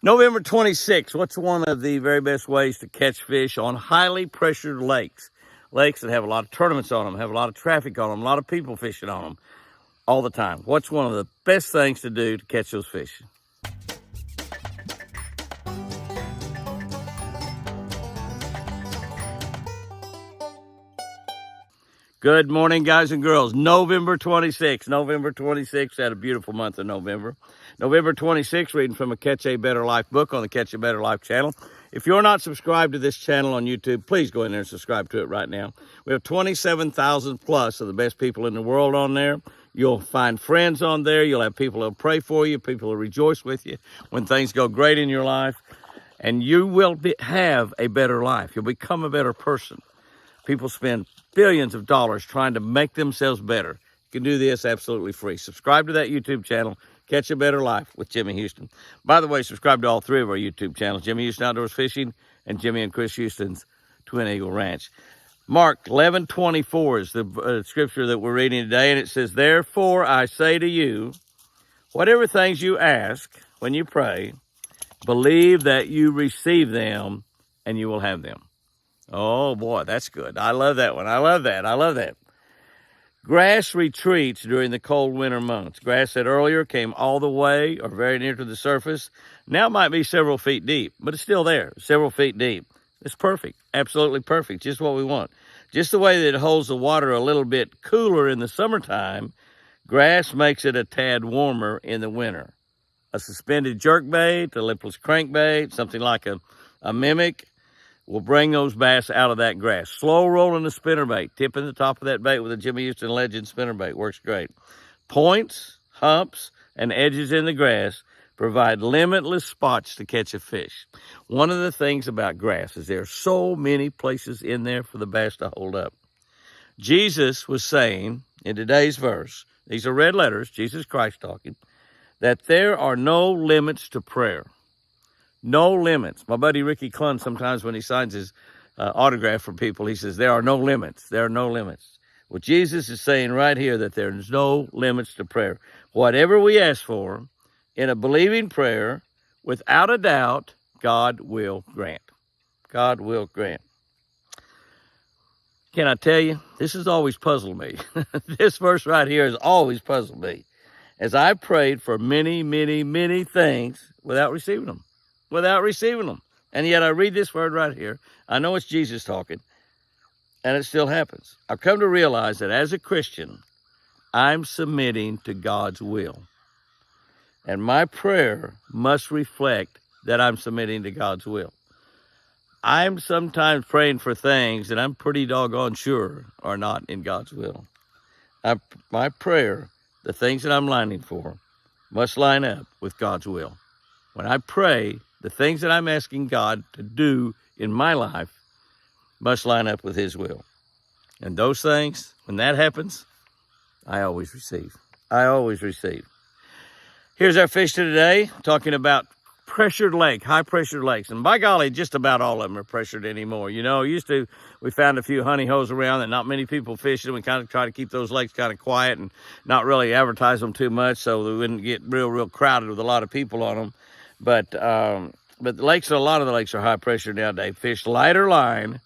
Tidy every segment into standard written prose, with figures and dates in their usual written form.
November 26th, what's one of the very best ways to catch fish on highly pressured lakes? Lakes that have a lot of tournaments on them, have a lot of traffic on them, a lot of people fishing on them all the time. What's one of the best things to do to catch those fish? Good morning, guys and girls. November 26th. November 26th. Had a beautiful month of November. November 26th, reading from a Catch a Better Life book on the Catch a Better Life channel. If you're not subscribed to this channel on YouTube, please go in there and subscribe to it right now. We have 27,000 plus of the best people in the world on there. You'll find friends on there. You'll have people who'll pray for you, people who'll rejoice with you when things go great in your life. And you will have a better life. You'll become a better person. People spend billions of dollars trying to make themselves better. You can do this absolutely free. Subscribe to that YouTube channel, Catch a Better Life with Jimmy Houston. By the way, subscribe to all three of our YouTube channels, Jimmy Houston Outdoors Fishing and Jimmy and Chris Houston's Twin Eagle Ranch. Mark 11:24 is the scripture that we're reading today, and it says, "Therefore I say to you, whatever things you ask when you pray, believe that you receive them and you will have them." Oh, boy, that's good. I love that one. I love that. I love that. Grass retreats during the cold winter months. Grass that earlier came all the way or very near to the surface now might be several feet deep, but it's still there, several feet deep. It's perfect, absolutely perfect, just what we want. Just the way that it holds the water a little bit cooler in the summertime, grass makes it a tad warmer in the winter. A suspended jerkbait, a lipless crankbait, something like a mimic, will bring those bass out of that grass. Slow rolling the spinnerbait, tipping the top of that bait with a Jimmy Houston Legend spinnerbait works great. Points, humps, and edges in the grass provide limitless spots to catch a fish. One of the things about grass is there are so many places in there for the bass to hold up. Jesus was saying in today's verse, these are red letters, Jesus Christ talking, that there are no limits to prayer. No limits. My buddy Ricky Clun, sometimes when he signs his autograph for people, he says, there are no limits. There are no limits. Well, Jesus is saying right here that there's no limits to prayer. Whatever we ask for in a believing prayer, without a doubt, God will grant. God will grant. Can I tell you, this has always puzzled me. This verse right here has always puzzled me. As I prayed for many, many, many things without receiving them. Without receiving them. And yet I read this word right here. I know it's Jesus talking, and it still happens. I've come to realize that as a Christian, I'm submitting to God's will. And my prayer must reflect that I'm submitting to God's will. I'm sometimes praying for things that I'm pretty doggone sure are not in God's will. My prayer, the things that I'm lining for, must line up with God's will. When I pray, the things that I'm asking God to do in my life must line up with His will. And those things, when that happens, I always receive. I always receive. Here's our fish today, talking about pressured lake, high pressured lakes. And by golly, just about all of them are pressured anymore. You know, we found a few honey holes around that not many people fishing. We kind of try to keep those lakes kind of quiet and not really advertise them too much so they wouldn't get real crowded with a lot of people on them. But the lakes, a lot of the lakes are high pressure nowadays. Fish lighter line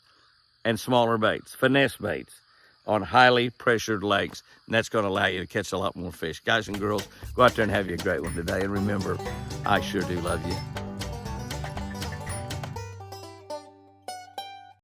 and smaller baits, finesse baits on highly pressured lakes. And that's going to allow you to catch a lot more fish. Guys and girls, go out there and have you a great one today. And remember, I sure do love you.